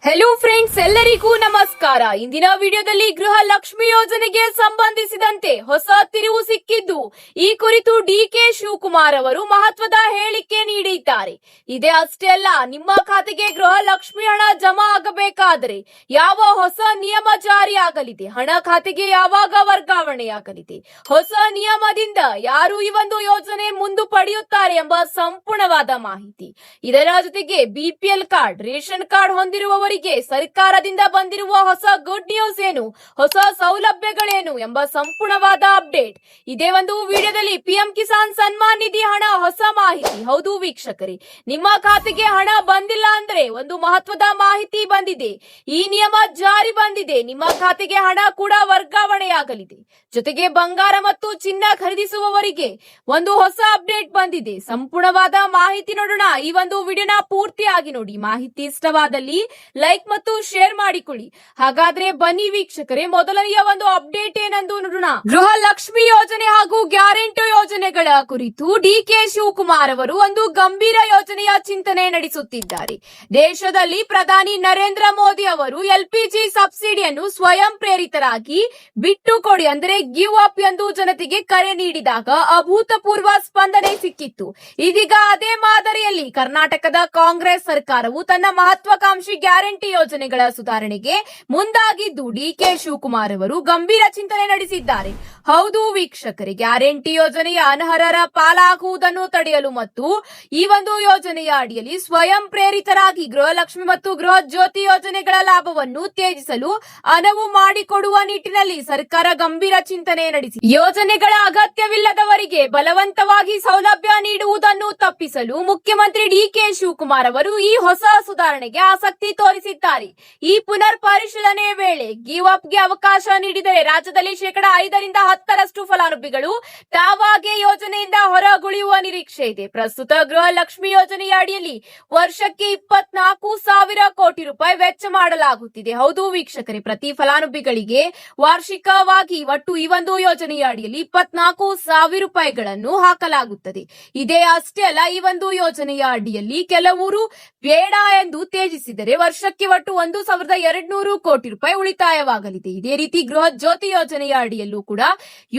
Hello friends, ಎಲ್ಲರಿಗೂ ನಮಸ್ಕಾರ. ಇಂದಿನ ವಿಡಿಯೋದಲ್ಲಿ ಗೃಹ ಲಕ್ಷ್ಮಿ ಯೋಜನೆಗೆ ಸಂಬಂಧಿಸಿದಂತೆ ಹೊಸ ತಿರುವು ಸಿಕ್ಕಿದ್ದು, ಈ ಕುರಿತು ಡಿಕೆ ಶಿವಕುಮಾರ್ ಅವರು ಮಹತ್ವದ ಹೇಳಿಕೆ ನೀಡಿದ್ದಾರೆ. ಇದೇ ಅಷ್ಟೇ ಅಲ್ಲ, ನಿಮ್ಮ ಖಾತೆಗೆ ಗೃಹ ಲಕ್ಷ್ಮಿ ಹಣ ಜಮಾ ಆಗಬೇಕಾದರೆ ಯಾವ ಹೊಸ ನಿಯಮ ಜಾರಿಯಾಗಲಿದೆ, ಹಣ ಖಾತೆಗೆ ಯಾವಾಗ ವರ್ಗಾವಣೆಯಾಗಲಿದೆ, ಹೊಸ ನಿಯಮದಿಂದ ಯಾರು ಈ ಒಂದು ಯೋಜನೆ ಮುಂದೆ ಪಡೆಯುತ್ತಾರೆ ಎಂಬ ಸಂಪೂರ್ಣವಾದ ಮಾಹಿತಿ. ಇದರ ಜೊತೆಗೆ ಬಿಪಿಎಲ್ ಕಾರ್ಡ್, ರೇಷನ್ ಕಾರ್ಡ್ ಹೊಂದಿರುವವರಿಗೆ ಸರ್ಕಾರದಿಂದ ಬಂದಿರುವ ಹೊಸ ಗುಡ್ ನ್ಯೂಸ್ ಏನು, ಹೊಸ ಸೌಲಭ್ಯಗಳೇನು ಎಂಬ ಸಂಪೂರ್ಣವಾದ ಅಪ್ಡೇಟ್ ಇದೇ ಒಂದು ವಿಡಿಯೋದಲ್ಲಿ. ಪಿಎಂ ಕಿಸಾನ್ ಸನ್ಮಾನ್ ನಿಧಿ ಹಣ ಹೊಸ ಮಾಹಿತಿ. ಹೌದು ವೀಕ್ಷಕರೇ, ನಿಮ್ಮ ಖಾತೆಗೆ ಹಣ ಬಂದಿಲ್ಲ ಅಂದ್ರೆ ಒಂದು ಮಹತ್ವದ ಮಾಹಿತಿ ಬಂದಿದೆ. ಈ ನಿಯಮ ಜಾರಿ ಬಂದಿದೆ. ನಿಮ್ಮ ಖಾತೆಗೆ ಹಣ ಕೂಡ ವರ್ಗಾವಣೆಯಾಗಲಿದೆ. ಜೊತೆಗೆ ಬಂಗಾರ ಮತ್ತು ಚಿನ್ನ ಖರೀದಿಸುವವರಿಗೆ ಒಂದು ಹೊಸ ಅಪ್ಡೇಟ್ ಬಂದಿದೆ. ಸಂಪೂರ್ಣವಾದ ಮಾಹಿತಿ ನೋಡೋಣ. ಈ ಒಂದು ವಿಡಿಯೋನ ಪೂರ್ತಿಯಾಗಿ ನೋಡಿ. ಮಾಹಿತಿ ಇಷ್ಟವಾದಲ್ಲಿ ಲೈಕ್ ಮತ್ತು ಶೇರ್ ಮಾಡಿಕೊಳ್ಳಿ. ಹಾಗಾದ್ರೆ ಬನ್ನಿ ವೀಕ್ಷಕರೇ, ಮೊದಲನೆಯ ಒಂದು ಅಪ್ಡೇಟ್ ಏನೆಂದು ನೋಡೋಣ. ಗೃಹ ಲಕ್ಷ್ಮಿ ಯೋಜನೆ ಹಾಗೂ ಗ್ಯಾರಂಟಿ ಯೋಜನೆಗಳ ಕುರಿತು ಡಿಕೆ ಶಿವಕುಮಾರ್ ಅವರು ಒಂದು ಗಂಭೀರ ಯೋಜನೆಯ ಚಿಂತನೆ ನಡೆಸುತ್ತಿದ್ದಾರೆ. ದೇಶದಲ್ಲಿ ಪ್ರಧಾನಿ ನರೇಂದ್ರ ಮೋದಿ ಅವರು ಎಲ್ಪಿಜಿ ಸಬ್ಸಿಡಿಯನ್ನು ಸ್ವಯಂ ಪ್ರೇರಿತರಾಗಿ ಬಿಟ್ಟುಕೊಡಿ ಅಂದರೆ ಗಿವ್ ಅಪ್ ಎಂದು ಜನತೆಗೆ ಕರೆ ನೀಡಿದಾಗ ಅಭೂತಪೂರ್ವ ಸ್ಪಂದನೆ ಸಿಕ್ಕಿತ್ತು. ಇದೀಗ ಅದೇ ಮಾದರಿಯಲ್ಲಿ ಕರ್ನಾಟಕದ ಕಾಂಗ್ರೆಸ್ ಸರ್ಕಾರವು ತನ್ನ ಮಹತ್ವಾಕಾಂಕ್ಷಿ ಗ್ಯಾರಂಟಿ ಯೋಜನೆಗಳ ಸುಧಾರಣೆಗೆ ಮುಂದಾಗಿದ್ದು, ಡಿಕೆ ಶಿವಕುಮಾರ್ ಅವರು ಗಂಭೀರ ಚಿಂತನೆ ನಡೆಸಿದ್ದಾರೆ. ಹೌದು ವೀಕ್ಷಕರೇ, ಗ್ಯಾರಂಟಿ ಯೋಜನೆಯ ಅನರ್ಹರ ಪಾಲಾಗುವುದನ್ನು ತಡೆಯಲು ಮತ್ತು ಈ ಒಂದು ಯೋಜನೆಯ ಅಡಿಯಲ್ಲಿ ಸ್ವಯಂ ಪ್ರೇರಿತರಾಗಿ ಗೃಹಲಕ್ಷ್ಮಿ ಮತ್ತು ಗೃಹ ಜ್ಯೋತಿ ಯೋಜನೆಗಳ ಲಾಭವನ್ನು ಉತ್ತೇಜಿಸಲು ಅನುವು ಮಾಡಿಕೊಡುವ ನಿಟ್ಟಿನಲ್ಲಿ ಸರ್ಕಾರ ಗಂಭೀರ ಚಿಂತನೆ ನಡೆಸಿ ಯೋಜನೆಗಳ ಅಗತ್ಯವಿಲ್ಲದವರಿಗೆ ಬಲವಂತವಾಗಿ ಸೌಲಭ್ಯ ನೀಡುವುದನ್ನು ತಪ್ಪಿಸಲು ಮುಖ್ಯಮಂತ್ರಿ ಡಿಕೆ ಶಿವಕುಮಾರ್ ಅವರು ಈ ಹೊಸ ಸುಧಾರಣೆಗೆ ಆಸಕ್ತಿ ತೋರಿಸಿದ್ದಾರೆ. ಈ ಪುನರ್ ಪರಿಶೀಲನೆ ವೇಳೆ ಗಿವ್ ಅಪ್ಗೆ ಅವಕಾಶ ನೀಡಿದರೆ ರಾಜ್ಯದಲ್ಲಿ 5% 10% ಫಲಾನುಭವಿಗಳು ತಾವಾಗೆ ಯೋಜನೆಯಿಂದ ಹೊರಗುಳಿಯುವ ನಿರೀಕ್ಷೆ ಇದೆ. ಪ್ರಸ್ತುತ ಗೃಹ ಲಕ್ಷ್ಮಿ ಯೋಜನೆಯ ಅಡಿಯಲ್ಲಿ ವರ್ಷಕ್ಕೆ 24,000 ಕೋಟಿ ರೂಪಾಯಿ ವೆಚ್ಚ ಮಾಡಲಾಗುತ್ತಿದೆ. ಹೌದು ವೀಕ್ಷಕರೇ, ಪ್ರತಿ ಫಲಾನುಭವಿಗಳಿಗೆ ವಾರ್ಷಿಕವಾಗಿ ಒಟ್ಟು ಈ ಒಂದು ಯೋಜನೆಯ ಅಡಿಯಲ್ಲಿ 24,000 ರೂಪಾಯಿಗಳನ್ನು ಹಾಕಲಾಗುತ್ತದೆ. ಇದೇ ಅಷ್ಟೇ ಅಲ್ಲ, ಈ ಒಂದು ಯೋಜನೆಯ ಅಡಿಯಲ್ಲಿ ಕೆಲವರು ಬೇಡ ಎಂದು ತ್ಯಜಿಸಿದರೆ ವರ್ಷಕ್ಕೆ ಒಟ್ಟು 1,200 ಕೋಟಿ ರೂಪಾಯಿ ಉಳಿತಾಯವಾಗಲಿದೆ. ಇದೇ ರೀತಿ ಗೃಹ ಜ್ಯೋತಿ ಯೋಜನೆಯ ಅಡಿಯಲ್ಲೂ ಕೂಡ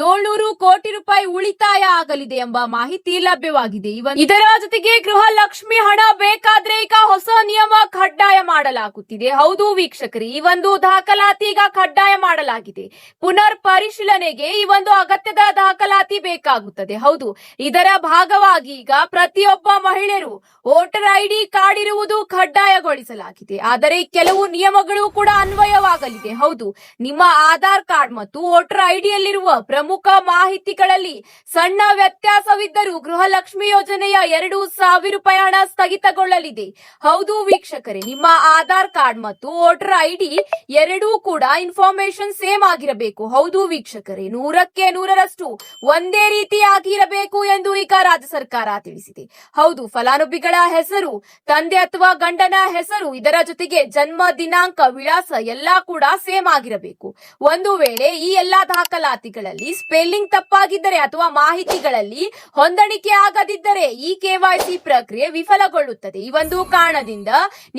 700 ಕೋಟಿ ರೂಪಾಯಿ ಉಳಿತಾಯ ಆಗಲಿದೆ ಎಂಬ ಮಾಹಿತಿ ಲಭ್ಯವಾಗಿದೆ. ಇದರ ಜೊತೆಗೆ ಗೃಹ ಲಕ್ಷ್ಮಿ ಹಣ ಬೇಕಾದ್ರೆ ಈಗ ಹೊಸ ನಿಯಮ ಕಡ್ಡಾಯ ಮಾಡಲಾಗುತ್ತಿದೆ. ಹೌದು ವೀಕ್ಷಕರೇ, ಈ ಒಂದು ದಾಖಲಾತಿ ಈಗ ಕಡ್ಡಾಯ ಮಾಡಲಾಗಿದೆ. ಪುನರ್ ಪರಿಶೀಲನೆಗೆ ಈ ಒಂದು ಅಗತ್ಯದ ದಾಖಲಾತಿ ಬೇಕಾಗುತ್ತದೆ. ಹೌದು, ಇದರ ಭಾಗವಾಗಿ ಈಗ ಪ್ರತಿಯೊಬ್ಬ ಮಹಿಳೆಯರು ವೋಟರ್ ಐಡಿ ಕಾರ್ಡ್ ಇರುವುದು ಕಡ್ಡಾಯಗೊಳಿಸಲಾಗಿದೆ. ಆದರೆ ಕೆಲವು ನಿಯಮಗಳು ಕೂಡ ಅನ್ವಯವಾಗಲಿದೆ. ಹೌದು, ನಿಮ್ಮ ಆಧಾರ್ ಕಾರ್ಡ್ ಮತ್ತು ವೋಟರ್ ಐಡಿಯಲ್ಲಿರುವ ಪ್ರಮುಖ ಮಾಹಿತಿಗಳಲ್ಲಿ ಸಣ್ಣ ವ್ಯತ್ಯಾಸವಿದ್ದರೂ ಗೃಹಲಕ್ಷ್ಮಿ ಯೋಜನೆಯ 2,000 ರೂಪಾಯಿ ಹಣ ಸ್ಥಗಿತಗೊಳ್ಳಲಿದೆ. ಹೌದು ವೀಕ್ಷಕರೇ, ನಿಮ್ಮ ಆಧಾರ್ ಕಾರ್ಡ್ ಮತ್ತು ವೋಟರ್ ಐಡಿ ಎರಡೂ ಕೂಡ ಇನ್ಫಾರ್ಮೇಶನ್ ಸೇಮ್ ಆಗಿರಬೇಕು. ಹೌದು ವೀಕ್ಷಕರೇ, 100ಕ್ಕೆ 100ರಷ್ಟು ಒಂದೇ ರೀತಿಯಾಗಿರಬೇಕು ಎಂದು ಈಗ ರಾಜ್ಯ ಸರ್ಕಾರ ತಿಳಿಸಿದೆ. ಹೌದು, ಫಲಾನುಭವಿಗಳ ಹೆಸರು, ತಂದೆ ಅಥವಾ ಗಂಡನ ಹೆಸರು, ಇದರ ಜೊತೆಗೆ ಜನ್ಮ ದಿನಾಂಕ, ವಿಳಾಸ ಎಲ್ಲಾ ಕೂಡ ಸೇಮ್ ಆಗಿರಬೇಕು. ಒಂದು ವೇಳೆ ಈ ಎಲ್ಲಾ ದಾಖಲಾತಿಗಳಲ್ಲಿ ಸ್ಪೆಲ್ಲಿಂಗ್ ತಪ್ಪಾಗಿದ್ದರೆ ಅಥವಾ ಮಾಹಿತಿಗಳಲ್ಲಿ ಹೊಂದಾಣಿಕೆ ಆಗದಿದ್ದರೆ ಈ ಕೆವೈಸಿ ಪ್ರಕ್ರಿಯೆ ವಿಫಲಗೊಳ್ಳುತ್ತದೆ. ಈ ಒಂದು ಕಾರಣದಿಂದ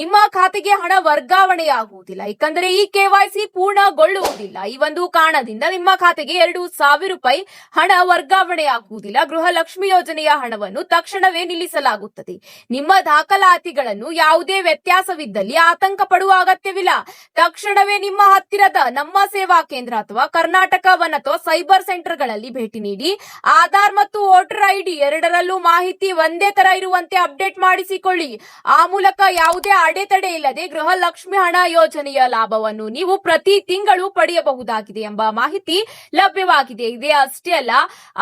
ನಿಮ್ಮ ಖಾತೆಗೆ ಹಣ ವರ್ಗಾವಣೆಯಾಗುವುದಿಲ್ಲ, ಏಕೆಂದರೆ ಈ ಕೆವೈಸಿ ಪೂರ್ಣಗೊಳ್ಳುವುದಿಲ್ಲ. ಈ ಒಂದು ಕಾರಣದಿಂದ ನಿಮ್ಮ ಖಾತೆಗೆ 2,000 ರೂಪಾಯಿ ಹಣ ವರ್ಗಾವಣೆಯಾಗುವುದಿಲ್ಲ. ಗೃಹ ಲಕ್ಷ್ಮಿ ಯೋಜನೆಯ ಹಣವನ್ನು ತಕ್ಷಣವೇ ನಿಲ್ಲಿಸಲಾಗುತ್ತದೆ. ನಿಮ್ಮ ದಾಖಲಾತಿಗಳನ್ನು ಯಾವುದೇ ವ್ಯತ್ಯಾಸವಿದ್ದಲ್ಲಿ ಆತಂಕ ಪಡುವ ಅಗತ್ಯವಿಲ್ಲ. ತಕ್ಷಣವೇ ನಿಮ್ಮ ಹತ್ತಿರದ ನಮ್ಮ ಸೇವಾ ಕೇಂದ್ರ ಅಥವಾ ಕರ್ನಾಟಕ ವನ್ ಅಥವಾ ಸೈಬರ್ ಸೆಂಟರ್ಗಳಲ್ಲಿ ಭೇಟಿ ನೀಡಿ ಆಧಾರ್ ಮತ್ತು ವೋಟರ್ ಐಡಿ ಎರಡರಲ್ಲೂ ಮಾಹಿತಿ ಒಂದೇ ತರ ಇರುವಂತೆ ಅಪ್ಡೇಟ್ ಮಾಡಿಸಿಕೊಳ್ಳಿ. ಆ ಮೂಲಕ ಯಾವುದೇ ಅಡೆತಡೆ ಇಲ್ಲದೆ ಗೃಹ ಲಕ್ಷ್ಮಿ ಹಣ ಯೋಜನೆಯ ಲಾಭವನ್ನು ನೀವು ಪ್ರತಿ ತಿಂಗಳು ಪಡೆಯಬಹುದಾಗಿದೆ ಎಂಬ ಮಾಹಿತಿ ಲಭ್ಯವಾಗಿದೆ. ಇದೇ ಅಷ್ಟೇ ಅಲ್ಲ,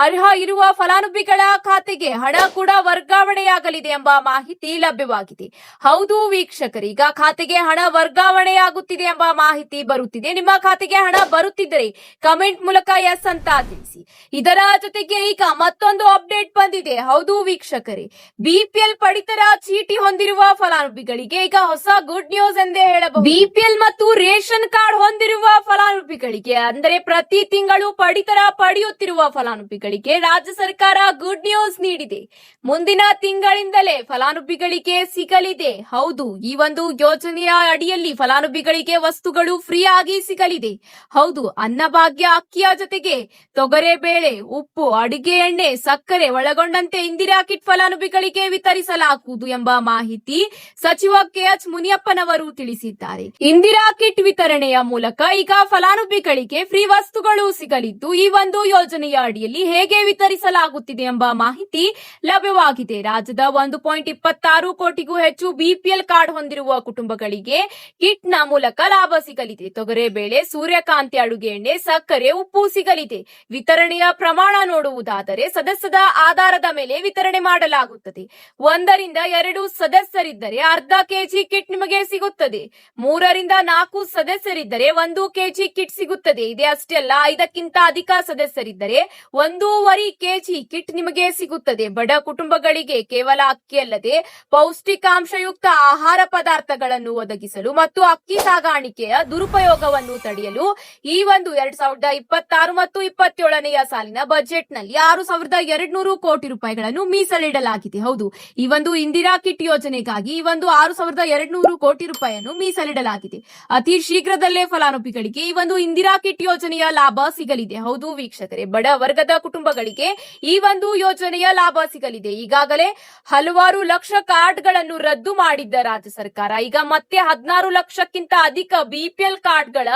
ಅರ್ಹ ಇರುವ ಫಲಾನುಭವಿಗಳ ಖಾತೆಗೆ ಹಣ ಕೂಡ ವರ್ಗಾವಣೆಯಾಗಲಿದೆ ಎಂಬ ಮಾಹಿತಿ ಲಭ್ಯವಾಗಿದೆ. ಹೌದು ವೀಕ್ಷಕರು, ಈಗ ಖಾತೆಗೆ ಹಣ ವರ್ಗಾವಣೆಯಾಗುತ್ತಿದೆ ಎಂಬ ಮಾಹಿತಿ ಬರುತ್ತಿದೆ. ನಿಮ್ಮ ಖಾತೆಗೆ ಹಣ ಬರುತ್ತಿದ್ದರೆ ಕಮೆಂಟ್ ಮೂಲಕ ಎಸ್ ಅಂತ ತಿಳಿಸಿ. ಇದರ ಜೊತೆಗೆ ಈಗ ಮತ್ತೊಂದು ಅಪ್ಡೇಟ್ ಬಂದಿದೆ. ಹೌದು ವೀಕ್ಷಕರೇ, ಬಿಪಿಎಲ್ ಪಡಿತರ ಚೀಟಿ ಹೊಂದಿರುವ ಫಲಾನುಭವಿಗಳಿಗೆ ಈಗ ಹೊಸ ಗುಡ್ ನ್ಯೂಸ್ ಎಂದೇ ಹೇಳಬಹುದು. ಬಿಪಿಎಲ್ ಮತ್ತು ರೇಷನ್ ಕಾರ್ಡ್ ಹೊಂದಿರುವ ಫಲಾನುಭವಿಗಳಿಗೆ ಅಂದರೆ ಪ್ರತಿ ತಿಂಗಳು ಪಡಿತರ ಪಡೆಯುತ್ತಿರುವ ಫಲಾನುಭವಿಗಳಿಗೆ ರಾಜ್ಯ ಸರ್ಕಾರ ಗುಡ್ ನ್ಯೂಸ್ ನೀಡಿದೆ. ಮುಂದಿನ ತಿಂಗಳಿಂದಲೇ ಫಲಾನುಭವಿಗಳಿಗೆ ಸಿಗಲಿದೆ. ಹೌದು, ಈ ಒಂದು ಯೋಜನೆಯ ಅಡಿಯಲ್ಲಿ ಫಲಾನುಭವಿಗಳಿಗೆ ವಸ್ತುಗಳು ಫ್ರೀ ಆಗಿ ಸಿಗಲಿದೆ. ಹೌದು, ಅನ್ನಭಾಗ್ಯ ಅಕ್ಕಿಯ ಜೊತೆಗೆ ತೊಗರೆಬೇಳೆ, ಉಪ್ಪು, ಅಡಿಗೆ ಎಣ್ಣೆ, ಸಕ್ಕರೆ ಒಳಗೊಂಡಂತೆ ಇಂದಿರಾ ಕಿಟ್ ಫಲಾನುಭವಿಗಳಿಗೆ ವಿತರಿಸಲಾಗುವುದು ಎಂಬ ಮಾಹಿತಿ ಸಚಿವ ಕೆಎಚ್ ಮುನಿಯಪ್ಪನವರು ತಿಳಿಸಿದ್ದಾರೆ. ಇಂದಿರಾ ಕಿಟ್ ವಿತರಣೆಯ ಮೂಲಕ ಈಗ ಫಲಾನುಭವಿಗಳಿಗೆ ಫ್ರೀ ವಸ್ತುಗಳು ಸಿಗಲಿದ್ದು, ಈ ಒಂದು ಯೋಜನೆಯ ಅಡಿಯಲ್ಲಿ ಹೇಗೆ ವಿತರಿಸಲಾಗುತ್ತಿದೆ ಎಂಬ ಮಾಹಿತಿ ಲಭ್ಯವಾಗಿದೆ. ರಾಜ್ಯದ 1.26 ಕೋಟಿಗೂ ಹೆಚ್ಚು ಬಿಪಿಎಲ್ ಕಾರ್ಡ್ ಹೊಂದಿರುವ ಕುಟುಂಬಗಳಿಗೆ ಕಿಟ್ ನ ಮೂಲಕ ಲಾಭ ಸಿಗಲಿದೆ. ತೊಗರೆಬೇಳೆ, ಸೂರ್ಯಕಾಂತಿ ಅಡುಗೆ ಎಣ್ಣೆ, ಸಕ್ಕರೆ, ಉಪ್ಪು ಸಿಗಲಿದೆ. ವಿತರಣೆಯ ಪ್ರಮಾಣ ನೋಡುವುದಾದರೆ ಸದಸ್ಯದ ಆಧಾರದ ಮೇಲೆ ವಿತರಣೆ ಮಾಡಲಾಗುತ್ತದೆ. 1 ರಿಂದ 2 ಸದಸ್ಯರಿದ್ದರೆ ಅರ್ಧ ಕೆಜಿ ಕಿಟ್ ನಿಮಗೆ ಸಿಗುತ್ತದೆ. 3 ರಿಂದ 4 ಸದಸ್ಯರಿದ್ದರೆ 1 ಕೆಜಿ ಕಿಟ್ ಸಿಗುತ್ತದೆ. ಇದೇ ಅಷ್ಟೇ ಅಲ್ಲ, 5ಕ್ಕಿಂತ ಅಧಿಕ ಸದಸ್ಯರಿದ್ದರೆ 1.5 ಕೆಜಿ ಕಿಟ್ ನಿಮಗೆ ಸಿಗುತ್ತದೆ. ಬಡ ಕುಟುಂಬಗಳಿಗೆ ಕೇವಲ ಅಕ್ಕಿ ಅಲ್ಲದೆ ಪೌಷ್ಟಿಕಾಂಶಯುಕ್ತ ಆಹಾರ ಪದಾರ್ಥಗಳನ್ನು ಒದಗಿಸಲು ಮತ್ತು ಅಕ್ಕಿ ಸಾಗಾಣಿಕೆಯ ದುರುಪಯೋಗವನ್ನು ತಡೆಯಲು ಈ ಒಂದು 2026 ಮತ್ತು 27ನೇ ಸಾಲಿನ ಬಜೆಟ್ ನಲ್ಲಿ 6,200 ಕೋಟಿ ರೂಪಾಯಿಗಳನ್ನು ಮೀಸಲಿಡಲಾಗಿದೆ. ಹೌದು, ಈ ಒಂದು ಇಂದಿರಾ ಕಿಟ್ ಯೋಜನೆಗಾಗಿ ಈ ಒಂದು 6,200 ಕೋಟಿ ರೂಪಾಯಿಯನ್ನು ಮೀಸಲಿಡಲಾಗಿದೆ. ಅತಿ ಶೀಘ್ರದಲ್ಲೇ ಫಲಾನುಭವಿಗಳಿಗೆ ಈ ಒಂದು ಇಂದಿರಾ ಕಿಟ್ ಯೋಜನೆಯ ಲಾಭ ಸಿಗಲಿದೆ. ಹೌದು ವೀಕ್ಷಕರೇ, ಬಡ ವರ್ಗದ ಕುಟುಂಬಗಳಿಗೆ ಈ ಒಂದು ಯೋಜನೆಯ ಲಾಭ ಸಿಗಲಿದೆ. ಈಗಾಗಲೇ ಹಲವಾರು ಲಕ್ಷ ಕಾರ್ಡ್ಗಳನ್ನು ರದ್ದು ಮಾಡಿದ್ದ ರಾಜ್ಯ ಸರ್ಕಾರ ಈಗ ಮತ್ತೆ 16 ಲಕ್ಷಕ್ಕಿಂತ ಅಧಿಕ ಬಿಪಿಎಲ್ ಕಾರ್ಡ್ಗಳ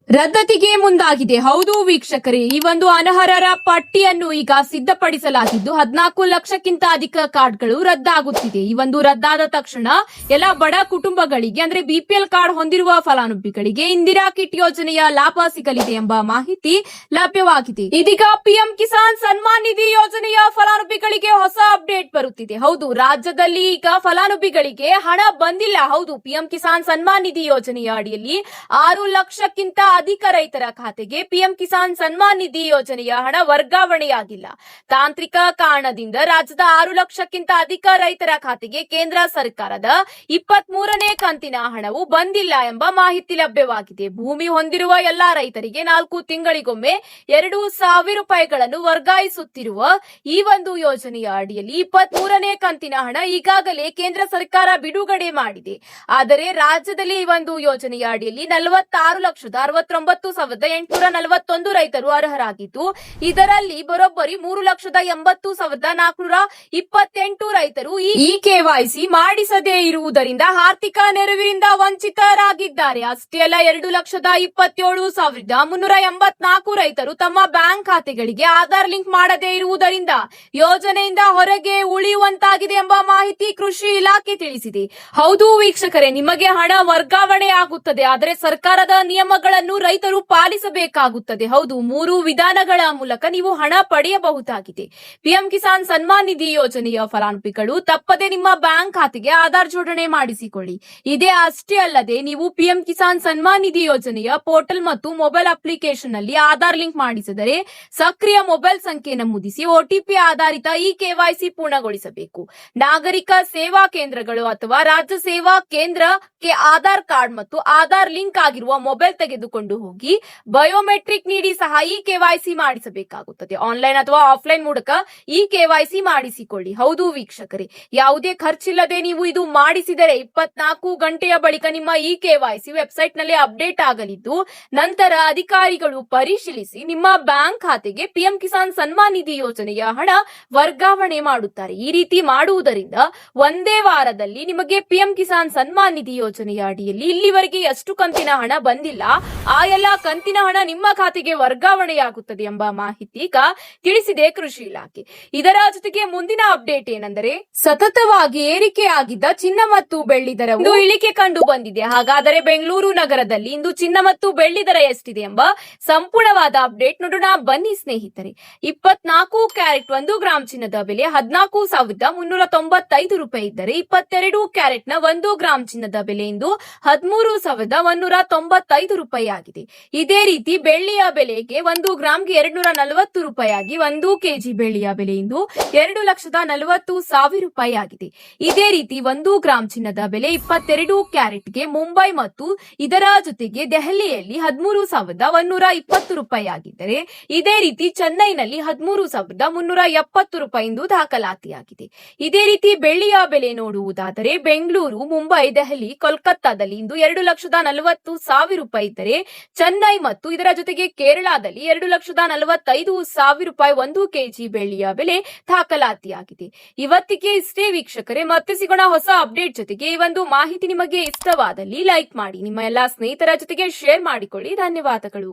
ರದ್ದತಿಗೆ ಮುಂದಾಗಿದೆ. ಹೌದು ವೀಕ್ಷಕರೇ, ಈ ಒಂದು ಅನರ್ಹರ ಪಟ್ಟಿಯನ್ನು ಈಗ ಸಿದ್ಧಪಡಿಸಲಾಗಿದ್ದು 14 ಲಕ್ಷಕ್ಕಿಂತ ಅಧಿಕ ಕಾರ್ಡ್ಗಳು ರದ್ದಾಗುತ್ತಿದೆ. ಈ ಒಂದು ರದ್ದಾದ ತಕ್ಷಣ ಎಲ್ಲ ಬಡ ಕುಟುಂಬಗಳಿಗೆ ಅಂದ್ರೆ ಬಿಪಿಎಲ್ ಕಾರ್ಡ್ ಹೊಂದಿರುವ ಫಲಾನುಭವಿಗಳಿಗೆ ಇಂದಿರಾ ಕಿಟ್ ಯೋಜನೆಯ ಲಾಭ ಸಿಗಲಿದೆ ಎಂಬ ಮಾಹಿತಿ ಲಭ್ಯವಾಗಿದೆ. ಇದೀಗ ಪಿಎಂ ಕಿಸಾನ್ ಸನ್ಮಾನ್ ನಿಧಿ ಯೋಜನೆಯ ಫಲಾನುಭವಿಗಳಿಗೆ ಹೊಸ ಅಪ್ಡೇಟ್ ಬರುತ್ತಿದೆ. ಹೌದು, ರಾಜ್ಯದಲ್ಲಿ ಈಗ ಫಲಾನುಭವಿಗಳಿಗೆ ಹಣ ಬಂದಿಲ್ಲ. ಹೌದು, ಪಿಎಂ ಕಿಸಾನ್ ಸನ್ಮಾನ್ ನಿಧಿ ಯೋಜನೆಯ ಅಡಿಯಲ್ಲಿ 6 ಲಕ್ಷಕ್ಕಿಂತ ಅಧಿಕ ರೈತರ ಖಾತೆಗೆ ಪಿಎಂ ಕಿಸಾನ್ ಸನ್ಮಾನ್ ನಿಧಿ ಯೋಜನೆಯ ಹಣ ವರ್ಗಾವಣೆಯಾಗಿಲ್ಲ. ತಾಂತ್ರಿಕ ಕಾರಣದಿಂದ ರಾಜ್ಯದ 6 ಲಕ್ಷಕ್ಕಿಂತ ಅಧಿಕ ರೈತರ ಖಾತೆಗೆ ಕೇಂದ್ರ ಸರ್ಕಾರದ 23ನೇ ಕಂತಿನ ಹಣವು ಬಂದಿಲ್ಲ ಎಂಬ ಮಾಹಿತಿ ಲಭ್ಯವಾಗಿದೆ. ಭೂಮಿ ಹೊಂದಿರುವ ಎಲ್ಲಾ ರೈತರಿಗೆ 4 ತಿಂಗಳಿಗೊಮ್ಮೆ 2,000 ರೂಪಾಯಿಗಳನ್ನು ವರ್ಗಾಯಿಸುತ್ತಿರುವ ಈ ಒಂದು ಯೋಜನೆಯ ಅಡಿಯಲ್ಲಿ 23ನೇ ಕಂತಿನ ಹಣ ಈಗಾಗಲೇ ಕೇಂದ್ರ ಸರ್ಕಾರ ಬಿಡುಗಡೆ ಮಾಡಿದೆ. ಆದರೆ ರಾಜ್ಯದಲ್ಲಿ ಈ ಒಂದು ಯೋಜನೆಯ ಅಡಿಯಲ್ಲಿ 46,69,841 ರೈತರು ಅರ್ಹರಾಗಿದ್ದು, ಇದರಲ್ಲಿ ಬರೋಬ್ಬರಿ 3,80,428 ರೈತರು ಈ ಕೆವೈಸಿ ಮಾಡಿಸದೇ ಇರುವುದರಿಂದ ಆರ್ಥಿಕ ನೆರವಿನಿಂದ ವಂಚಿತರಾಗಿದ್ದಾರೆ. ಅಷ್ಟೇ ಅಲ್ಲ, 2,27,384 ರೈತರು ತಮ್ಮ ಬ್ಯಾಂಕ್ ಖಾತೆಗಳಿಗೆ ಆಧಾರ್ ಲಿಂಕ್ ಮಾಡದೇ ಇರುವುದರಿಂದ ಯೋಜನೆಯಿಂದ ಹೊರಗೆ ಉಳಿಯುವಂತಾಗಿದೆ ಎಂಬ ಮಾಹಿತಿ ಕೃಷಿ ಇಲಾಖೆ ತಿಳಿಸಿದೆ. ಹೌದು ವೀಕ್ಷಕರೇ, ನಿಮಗೆ ಹಣ ವರ್ಗಾವಣೆ ಆಗುತ್ತದೆ, ಆದರೆ ಸರ್ಕಾರದ ನಿಯಮಗಳನ್ನು ರೈತರು ಪಾಲಿಸಬೇಕಾಗುತ್ತದೆ. ಹೌದು, 3 ವಿಧಾನಗಳ ಮೂಲಕ ನೀವು ಹಣ ಪಡೆಯಬಹುದಾಗಿದೆ. ಪಿಎಂ ಕಿಸಾನ್ ಸನ್ಮಾನ್ ನಿಧಿ ಯೋಜನೆಯ ಫಲಾನುಭವಿಗಳು ತಪ್ಪದೆ ನಿಮ್ಮ ಬ್ಯಾಂಕ್ ಖಾತೆಗೆ ಆಧಾರ್ ಜೋಡಣೆ ಮಾಡಿಸಿಕೊಳ್ಳಿ. ಇದೇ ಅಷ್ಟೇ ಅಲ್ಲದೆ ನೀವು ಪಿಎಂ ಕಿಸಾನ್ ಸನ್ಮಾನ್ ನಿಧಿ ಯೋಜನೆಯ ಪೋರ್ಟಲ್ ಮತ್ತು ಮೊಬೈಲ್ ಅಪ್ಲಿಕೇಶನ್ ನಲ್ಲಿ ಆಧಾರ್ ಲಿಂಕ್ ಮಾಡಿಸಿದರೆ ಸಕ್ರಿಯ ಮೊಬೈಲ್ ಸಂಖ್ಯೆ ನಮೂದಿಸಿ ಒಟಿಪಿ ಆಧಾರಿತ ಈ ಕೆವೈಸಿ ಪೂರ್ಣಗೊಳಿಸಬೇಕು. ನಾಗರಿಕ ಸೇವಾ ಕೇಂದ್ರಗಳು ಅಥವಾ ರಾಜ್ಯ ಸೇವಾ ಕೇಂದ್ರಕ್ಕೆ ಆಧಾರ್ ಕಾರ್ಡ್ ಮತ್ತು ಆಧಾರ್ ಲಿಂಕ್ ಆಗಿರುವ ಮೊಬೈಲ್ ತೆಗೆದುಕೊಂಡು ಹೋಗಿ ಬಯೋಮೆಟ್ರಿಕ್ ನೀಡಿ ಸಹ ಈ ಕೆವೈಸಿ ಮಾಡಿಸಬೇಕಾಗುತ್ತದೆ. ಆನ್ಲೈನ್ ಅಥವಾ ಆಫ್ಲೈನ್ ಮೂಲಕ ಈ ಕೆವೈಸಿ ಮಾಡಿಸಿಕೊಳ್ಳಿ. ಹೌದು ವೀಕ್ಷಕರೇ, ಯಾವುದೇ ಖರ್ಚಿಲ್ಲದೆ ನೀವು ಇದು ಮಾಡಿಸಿದರೆ 24 ಗಂಟೆಯ ಬಳಿಕ ನಿಮ್ಮ ಈ ಕೆವೈಸಿ ವೆಬ್ಸೈಟ್ ನಲ್ಲಿ ಅಪ್ಡೇಟ್ ಆಗಲಿದ್ದು, ನಂತರ ಅಧಿಕಾರಿಗಳು ಪರಿಶೀಲಿಸಿ ನಿಮ್ಮ ಬ್ಯಾಂಕ್ ಖಾತೆಗೆ ಪಿಎಂ ಕಿಸಾನ್ ಸನ್ಮಾನ್ ನಿಧಿ ಯೋಜನೆಯ ಹಣ ವರ್ಗಾವಣೆ ಮಾಡುತ್ತಾರೆ. ಈ ರೀತಿ ಮಾಡುವುದರಿಂದ ಒಂದೇ ವಾರದಲ್ಲಿ ನಿಮಗೆ ಪಿಎಂ ಕಿಸಾನ್ ಸನ್ಮಾನ್ ನಿಧಿ ಯೋಜನೆಯ ಅಡಿಯಲ್ಲಿ ಇಲ್ಲಿವರೆಗೆ ಎಷ್ಟು ಕಂತಿನ ಹಣ ಬಂದಿಲ್ಲ ಆ ಎಲ್ಲ ಕಂತಿನ ಹಣ ನಿಮ್ಮ ಖಾತೆಗೆ ವರ್ಗಾವಣೆಯಾಗುತ್ತದೆ ಎಂಬ ಮಾಹಿತಿ ಈಗ ತಿಳಿಸಿದೆ ಕೃಷಿ ಇಲಾಖೆ. ಇದರ ಜೊತೆಗೆ ಮುಂದಿನ ಅಪ್ಡೇಟ್ ಏನೆಂದರೆ, ಸತತವಾಗಿ ಏರಿಕೆಯಾಗಿದ್ದ ಚಿನ್ನ ಮತ್ತು ಬೆಳ್ಳಿ ದರ ಇಳಿಕೆ ಕಂಡು ಬಂದಿದೆ. ಹಾಗಾದರೆ ಬೆಂಗಳೂರು ನಗರದಲ್ಲಿ ಇಂದು ಚಿನ್ನ ಮತ್ತು ಬೆಳ್ಳಿ ದರ ಎಷ್ಟಿದೆ ಎಂಬ ಸಂಪೂರ್ಣವಾದ ಅಪ್ಡೇಟ್ ನೋಡೋಣ ಬನ್ನಿ ಸ್ನೇಹಿತರೆ. 24 ಕ್ಯಾರೆಟ್ 1 ಗ್ರಾಂ ಚಿನ್ನದ ಬೆಲೆ 14,395 ರೂಪಾಯಿ ಇದ್ದರೆ 22 ಕ್ಯಾರೆಟ್ ನ 1 ಗ್ರಾಂ ಚಿನ್ನದ ಬೆಲೆ ಇಂದು 13,195 ರೂಪಾಯಿ ಆಗಿದೆ. ಇದೇ ರೀತಿ ಬೆಳ್ಳಿಯ ಬೆಲೆಗೆ 1 ಗ್ರಾಂಗೆ 240 ರೂಪಾಯಿ ಆಗಿ 1 ಕೆಜಿ ಬೆಳ್ಳಿಯ ಬೆಲೆ ಇಂದು 2,40,000 ರೂಪಾಯಿ ಆಗಿದೆ. ಇದೇ ರೀತಿ 1 ಗ್ರಾಂ ಚಿನ್ನದ ಬೆಲೆ 22 ಕ್ಯಾರೆಟ್ಗೆ ಮುಂಬೈ ಮತ್ತು ಇದರ ಜೊತೆಗೆ ದೆಹಲಿಯಲ್ಲಿ 13,120 ರೂಪಾಯಿ ಆಗಿದ್ದರೆ ಇದೇ ರೀತಿ ಚೆನ್ನೈನಲ್ಲಿ 13,370 ರೂಪಾಯಿ ಎಂದು ದಾಖಲಾತಿಯಾಗಿದೆ. ಇದೇ ರೀತಿ ಬೆಳ್ಳಿಯ ಬೆಲೆ ನೋಡುವುದಾದರೆ ಬೆಂಗಳೂರು, ಮುಂಬೈ, ದೆಹಲಿ, ಕೋಲ್ಕತ್ತಾದಲ್ಲಿ ಇಂದು 2,40,000 ರೂಪಾಯಿ ಇದ್ದರೆ ಚೆನ್ನೈ ಮತ್ತು ಇದರ ಜೊತೆಗೆ ಕೇರಳದಲ್ಲಿ 2,45,000 ರೂಪಾಯಿ 1 ಕೆಜಿ ಬೆಳ್ಳಿಯ ಬೆಲೆ ದಾಖಲಾತಿಯಾಗಿದೆ. ಇವತ್ತಿಗೆ ಇಷ್ಟೇ ವೀಕ್ಷಕರೇ, ಮತ್ತೆ ಸಿಗೋಣ ಹೊಸ ಅಪ್ಡೇಟ್ ಜೊತೆಗೆ. ಈ ಒಂದು ಮಾಹಿತಿ ನಿಮಗೆ ಇಷ್ಟವಾದಲ್ಲಿ ಲೈಕ್ ಮಾಡಿ, ನಿಮ್ಮ ಎಲ್ಲಾ ಸ್ನೇಹಿತರ ಜೊತೆಗೆ ಶೇರ್ ಮಾಡಿಕೊಳ್ಳಿ. ಧನ್ಯವಾದಗಳು.